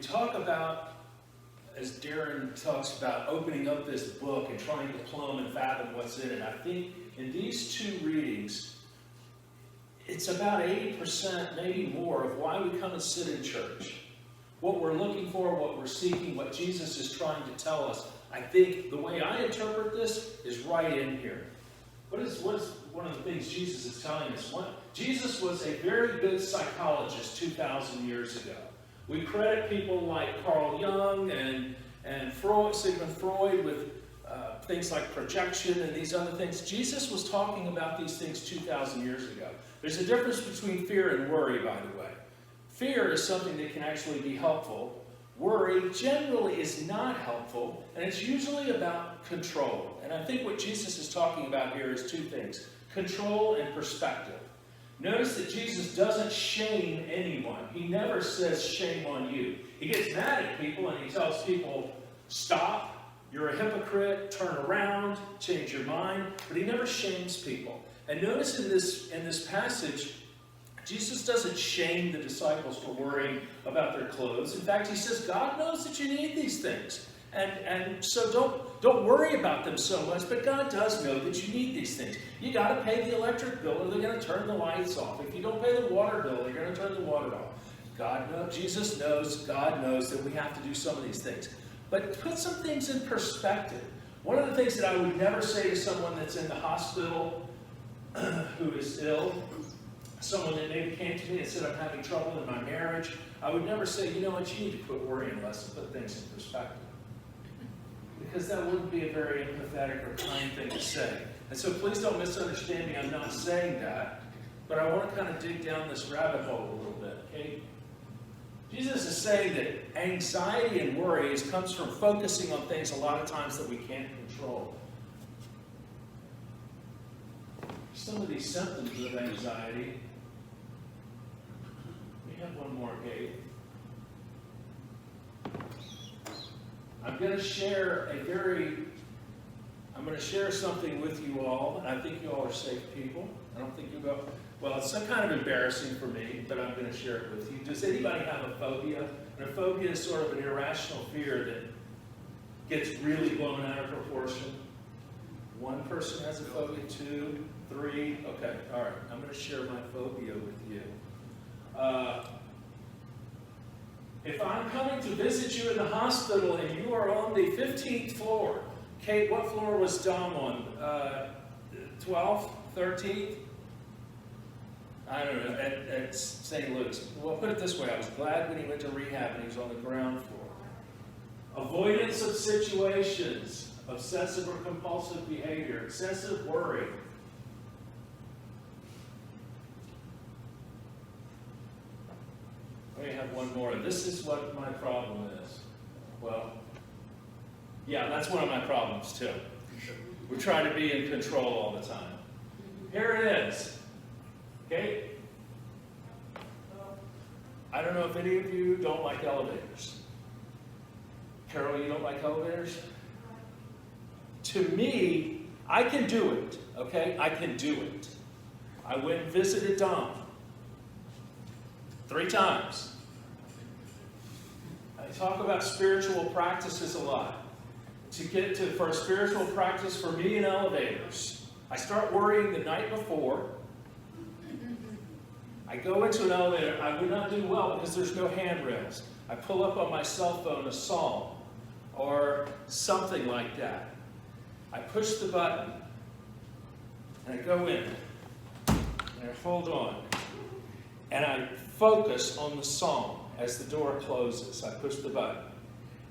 talk about, as Darren talks about, opening up this book and trying to plumb and fathom what's in it. I think in these two readings, it's about 80%, maybe more, of why we come and sit in church. What we're looking for, what we're seeking, what Jesus is trying to tell us. I think the way I interpret this is right in here. What is one of the things Jesus is telling us? Jesus was a very good psychologist 2,000 years ago. We credit people like Carl Jung and Freud, Sigmund Freud, with things like projection and these other things. Jesus was talking about these things 2,000 years ago. There's a difference between fear and worry, by the way. Fear is something that can actually be helpful. Worry generally is not helpful, and it's usually about control. And I think what Jesus is talking about here is two things: control and perspective. Notice that Jesus doesn't shame anyone. He never says, shame on you. He gets mad at people and he tells people, stop, you're a hypocrite, turn around, change your mind. But he never shames people. And notice in this passage, Jesus doesn't shame the disciples for worrying about their clothes. In fact, he says, God knows that you need these things. And so don't worry about them so much, but God does know that you need these things. You got to pay the electric bill or they're going to turn the lights off. If you don't pay the water bill, they're going to turn the water off. God knows, Jesus knows, God knows that we have to do some of these things. But put some things in perspective. One of the things that I would never say to someone that's in the hospital who is ill, someone that maybe came to me and said, I'm having trouble in my marriage, I would never say, you know what, you need to quit worrying less and put things in perspective. Because that wouldn't be a very empathetic or kind thing to say. And so please don't misunderstand me. I'm not saying that. But I want to kind of dig down this rabbit hole a little bit. Okay? Jesus is saying that anxiety and worry comes from focusing on things a lot of times that we can't control. Some of these symptoms of anxiety. We have one more, Gabe. I'm going to share something with you all, and I think you all are safe people. I don't think you go, well, it's some kind of embarrassing for me, but I'm going to share it with you. Does anybody have a phobia? And a phobia is sort of an irrational fear that gets really blown out of proportion. One person has a phobia, 2, 3. Okay, all right. I'm going to share my phobia with you. If I'm coming to visit you in the hospital and you are on the 15th floor, Kate, what floor was Dom on? 12th? 13th? I don't know, at St. Luke's. Well, put it this way, I was glad when he went to rehab and he was on the ground floor. Avoidance of situations, obsessive or compulsive behavior, excessive worry. Let me have one more. This is what my problem is. Well, yeah, that's one of my problems too. We're trying to be in control all the time. Here it is. Okay? I don't know if any of you don't like elevators. Carol, you don't like elevators? To me, I can do it. Okay? I can do it. I went and visited Dom 3 times. I talk about spiritual practices a lot. For a spiritual practice for me in elevators, I start worrying the night before. I go into an elevator. I would not do well because there's no handrails. I pull up on my cell phone a psalm or something like that. I push the button and I go in and I hold on and I focus on the psalm as the door closes. I push the button.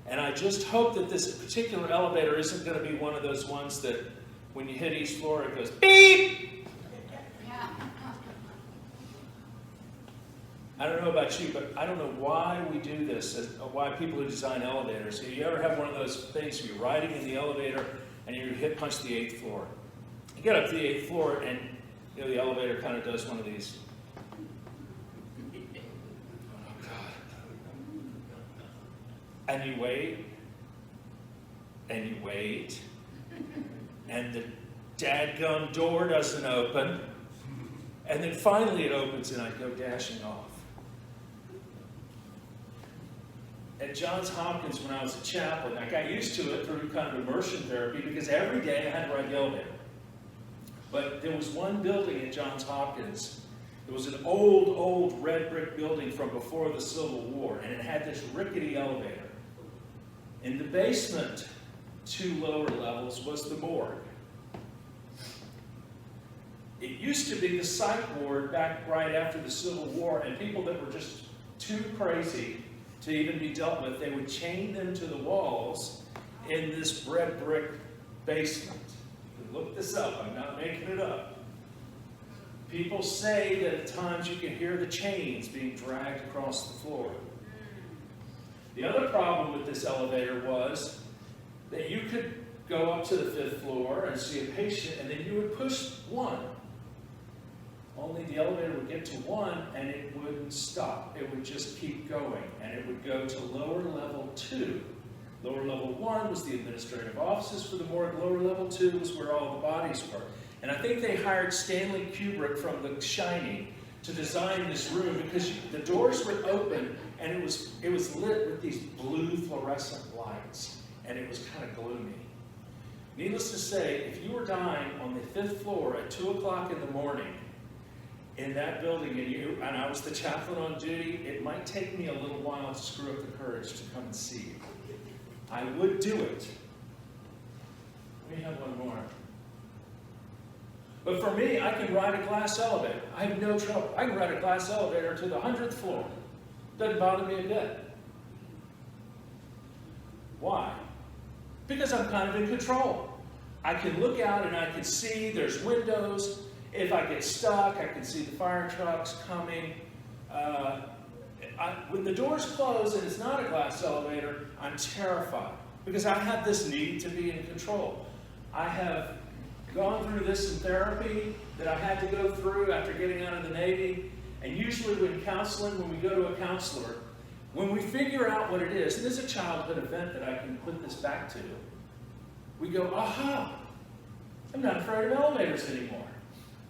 And I just hope that this particular elevator isn't going to be one of those ones that when you hit each floor it goes beep! Yeah. I don't know about you, but I don't know why we do this, why people who design elevators. You ever have one of those things where you're riding in the elevator and you punch the 8th floor. You get up to the 8th floor and the elevator kind of does one of these. And you wait, and you wait, and the dadgum door doesn't open, and then finally it opens and I go dashing off. at Johns Hopkins when I was a chaplain. I got used to it through kind of immersion therapy because every day I had to ride the elevator. But there was one building at Johns Hopkins. It was an old red brick building from before the Civil War, and it had this rickety elevator. In the basement, 2 lower levels, was the morgue. It used to be the psych ward back right after the Civil War, and people that were just too crazy to even be dealt with, they would chain them to the walls in this red brick basement. Look this up, I'm not making it up. People say that at times you can hear the chains being dragged across the floor. The other problem with this elevator was that you could go up to the 5th floor and see a patient, and then you would push 1. Only the elevator would get to 1 and it wouldn't stop. It would just keep going, and it would go to lower level 2. Lower level 1 was the administrative offices for the morgue. Lower level 2 was where all the bodies were. And I think they hired Stanley Kubrick from The Shining to design this room because the doors would open and it was lit with these blue fluorescent lights, and it was kind of gloomy. Needless to say, if you were dying on the 5th floor at 2 o'clock in the morning in that building, and I was the chaplain on duty, it might take me a little while to screw up the courage to come and see you. I would do it. Let me have one more. But for me, I can ride a glass elevator. I have no trouble. I can ride a glass elevator to the 100th floor. Doesn't bother me a bit. Why? Because I'm kind of in control. I can look out and I can see there's windows. If I get stuck, I can see the fire trucks coming. When the doors close and it's not a glass elevator, I'm terrified because I have this need to be in control. I have gone through this in therapy that I had to go through after getting out of the Navy. And usually when counseling, when we go to a counselor, when we figure out what it is, and this is a childhood event that I can put this back to, we go, aha, I'm not afraid of elevators anymore.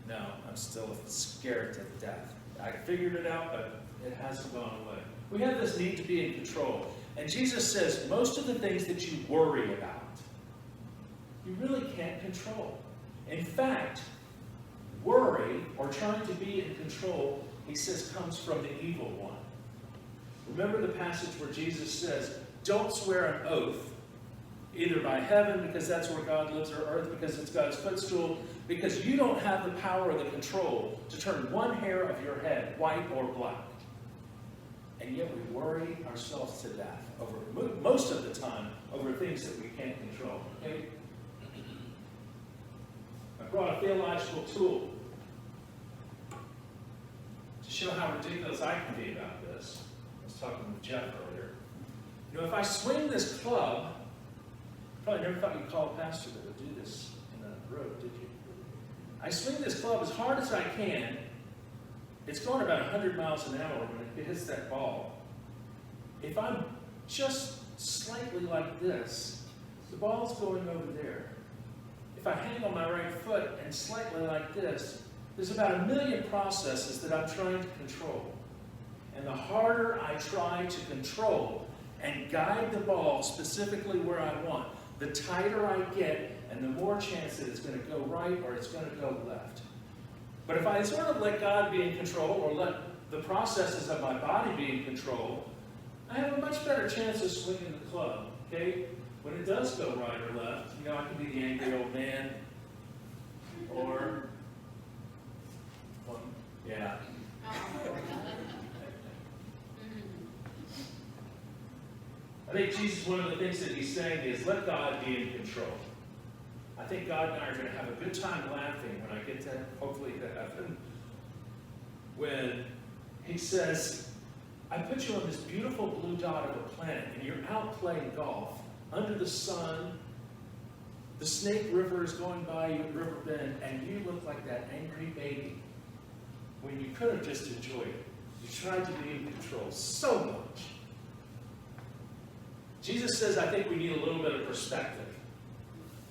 No, I'm still scared to death. I figured it out, but it hasn't gone away. We have this need to be in control. And Jesus says most of the things that you worry about, you really can't control. In fact, worry, or trying to be in control, he says, comes from the evil one. Remember the passage where Jesus says, don't swear an oath, either by heaven, because that's where God lives, or earth, because it's God's footstool, because you don't have the power or the control to turn one hair of your head white or black. And yet we worry ourselves to death, over most of the time, over things that we can't control. Okay? I brought a theological tool to show how ridiculous I can be about this. I was talking with Jeff earlier. You know, if I swing this club, probably never thought you'd call a pastor that would do this in a road, did you? I swing this club as hard as I can. It's going about 100 miles an hour when it hits that ball. If I'm just slightly like this, the ball's going over there. If I hang on my right foot and slightly like this, there's about 1 million processes that I'm trying to control. And the harder I try to control and guide the ball specifically where I want, the tighter I get and the more chance that it's going to go right or it's going to go left. But if I sort of let God be in control or let the processes of my body be in control, I have a much better chance of swinging the club, okay? When it does go right or left, you know, I can be the angry old man, or, well, yeah. I think Jesus, one of the things that he's saying is, let God be in control. I think God and I are going to have a good time laughing when I get to, hopefully, to heaven, when he says, I put you on this beautiful blue dot of a planet, and you're out playing golf, under the sun, the Snake River is going by you at River Bend, and you look like that angry baby when you could have just enjoyed it. You tried to be in control so much. Jesus says, I think we need a little bit of perspective.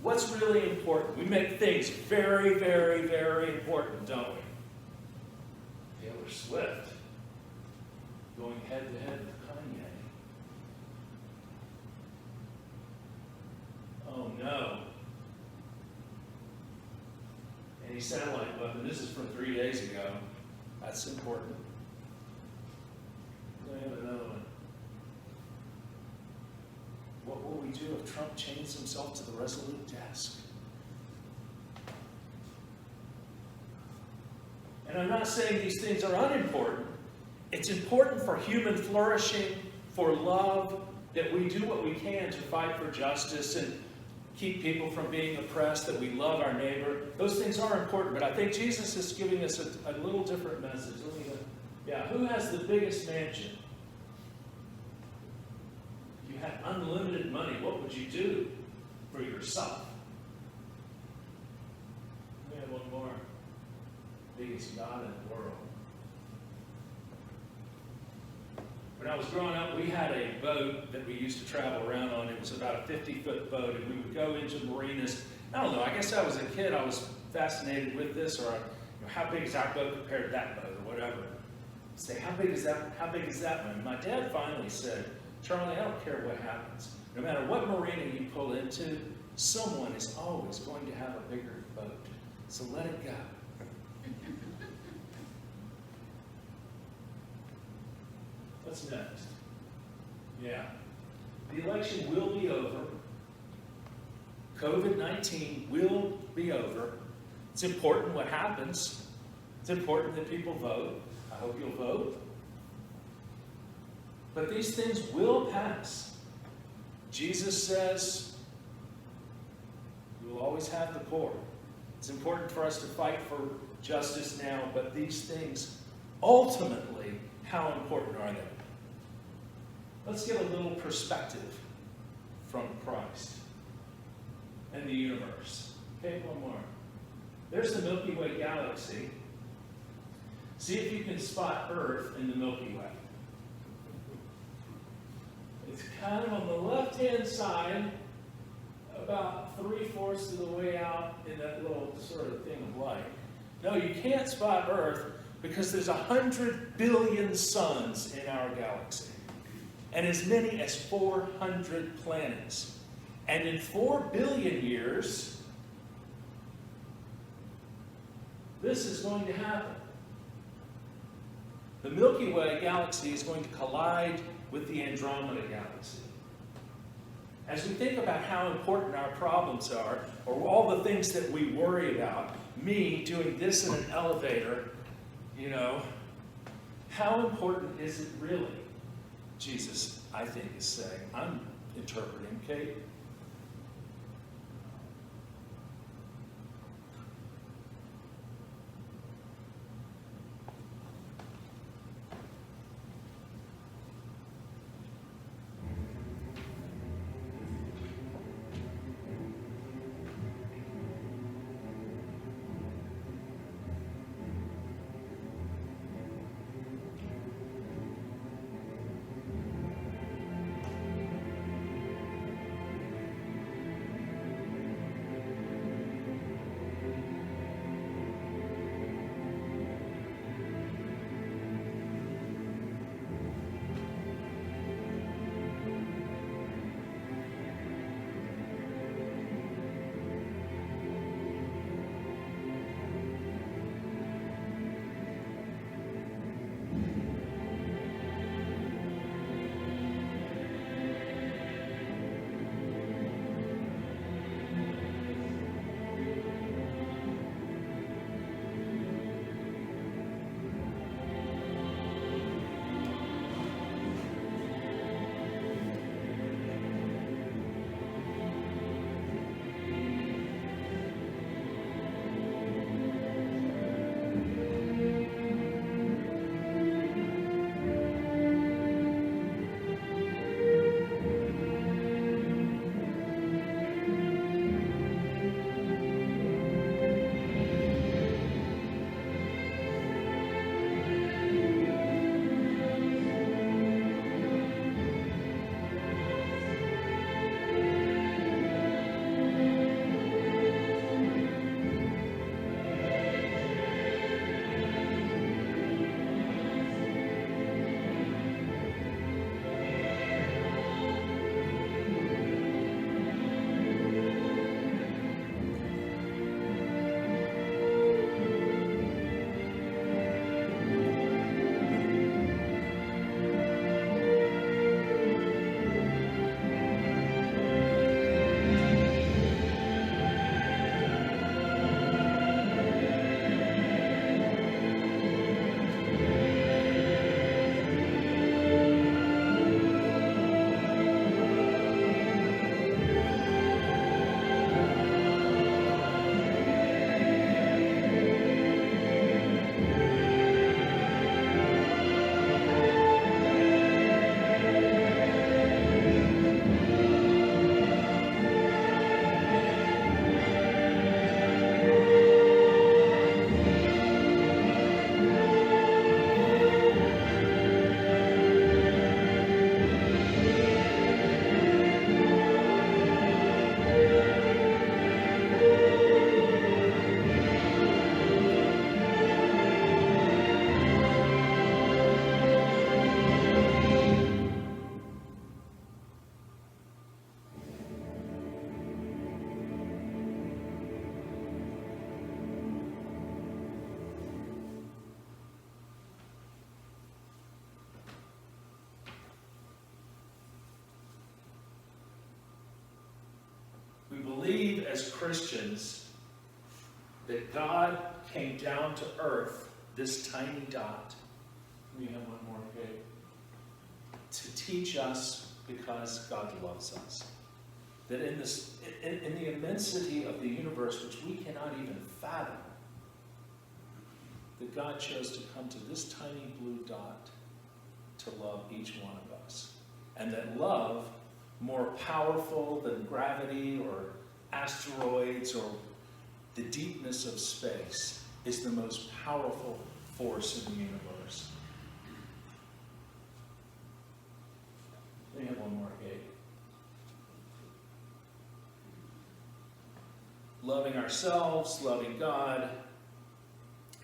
What's really important? We make things very, very, very important, don't we? Taylor Swift going head-to-head with Kanye. any satellite weapon. This is from 3 days ago. That's important. I have another one. What will we do if Trump chains himself to the Resolute desk? And I'm not saying these things are unimportant. It's important for human flourishing, for love, that we do what we can to fight for justice and keep people from being oppressed, that we love our neighbor. Those things are important, but I think Jesus is giving us a little different message. Who has the biggest mansion? If you had unlimited money, what would you do for yourself? We have one more. Biggest God in the world. When I was growing up, we had a boat that we used to travel around on. It was about a 50-foot boat, and we would go into marinas. I don't know, I guess I was a kid, I was fascinated with this, or how big is our boat compared to that boat, or whatever. Say, how big is that one? My dad finally said, Charlie, I don't care what happens. No matter what marina you pull into, someone is always going to have a bigger boat. So let it go. What's next? The election will be over. COVID-19 will be over. It's important what happens. It's important that people vote. I hope you'll vote. But these things will pass. Jesus says, you will always have the poor. It's important for us to fight for justice now, but these things, ultimately, how important are they? Let's get a little perspective from Christ and the universe. Okay, one more. There's the Milky Way galaxy. See if you can spot Earth in the Milky Way. It's kind of on the left-hand side, about 3/4 of the way out in that little sort of thing of light. No, you can't spot Earth because there's 100 billion suns in our galaxy. And as many as 400 planets. And in 4 billion years, this is going to happen. The Milky Way galaxy is going to collide with the Andromeda galaxy. As we think about how important our problems are, or all the things that we worry about, me doing this in an elevator, how important is it really? Jesus, I think, is saying. I'm interpreting, Kate. as Christians that God came down to earth, this tiny dot. We have one more, okay? To teach us because God loves us. That in the immensity of the universe, which we cannot even fathom, that God chose to come to this tiny blue dot to love each one of us. And that love, more powerful than gravity or asteroids or the deepness of space, is the most powerful force in the universe. We have one more, Gabe. Loving ourselves, loving God,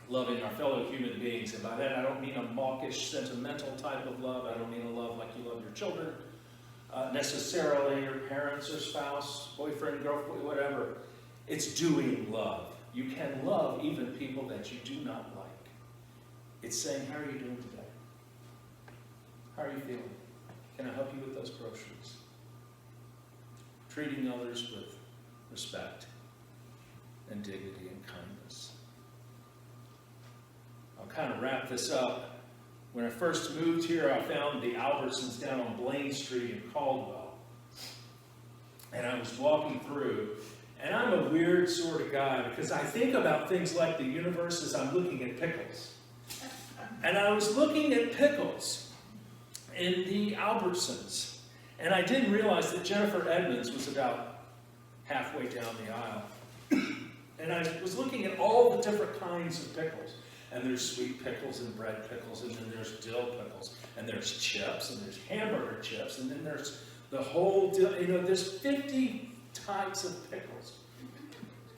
loving our fellow human beings. And by that I don't mean a mawkish, sentimental type of love. I don't mean a love like you love your children, necessarily your parents or spouse, boyfriend, girlfriend, whatever. It's doing love. You can love even people that you do not like. It's saying, how are you doing today? How are you feeling? Can I help you with those groceries? Treating others with respect and dignity and kindness. I'll kind of wrap this up. When I first moved here, I found the Albertsons down on Blaine Street in Caldwell. And I was walking through, and I'm a weird sort of guy because I think about things like the universe as I'm looking at pickles. And I was looking at pickles in the Albertsons, and I didn't realize that Jennifer Edmonds was about halfway down the aisle. And I was looking at all the different kinds of pickles. And there's sweet pickles and bread pickles, and then there's dill pickles, and there's chips, and there's hamburger chips, and then there's the whole dill. You know, there's 50 types of pickles.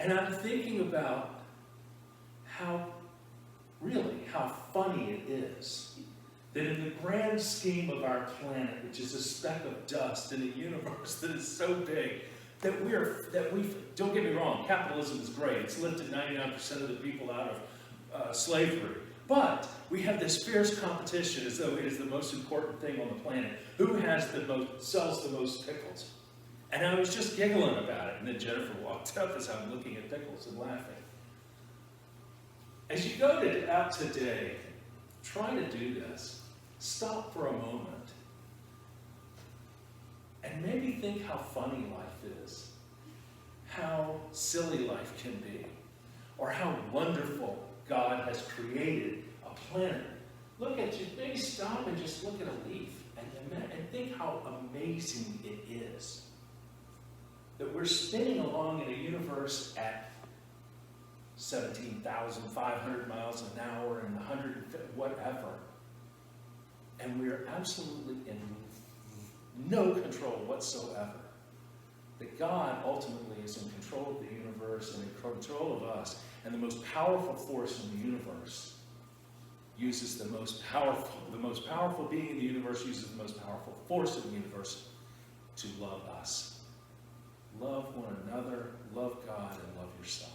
And I'm thinking about how funny it is that in the grand scheme of our planet, which is a speck of dust in a universe that is so big, that we don't get me wrong, capitalism is great. It's lifted 99% of the people out of slavery. But we have this fierce competition as though it is the most important thing on the planet. Who sells the most pickles? And I was just giggling about it. And then Jennifer walked up as I'm looking at pickles and laughing. As you go out today, try to do this. Stop for a moment. And maybe think how funny life is. How silly life can be. Or how wonderful God has created a planet. Look at you, maybe stop and just look at a leaf and think how amazing it is. That we're spinning along in a universe at 17,500 miles an hour and 150, whatever. And we're absolutely in no control whatsoever. That God ultimately is in control of the universe and in control of us. And the most powerful force in the universe uses the most powerful being in the universe uses the most powerful force in the universe to love us. Love one another, love God, and love yourself.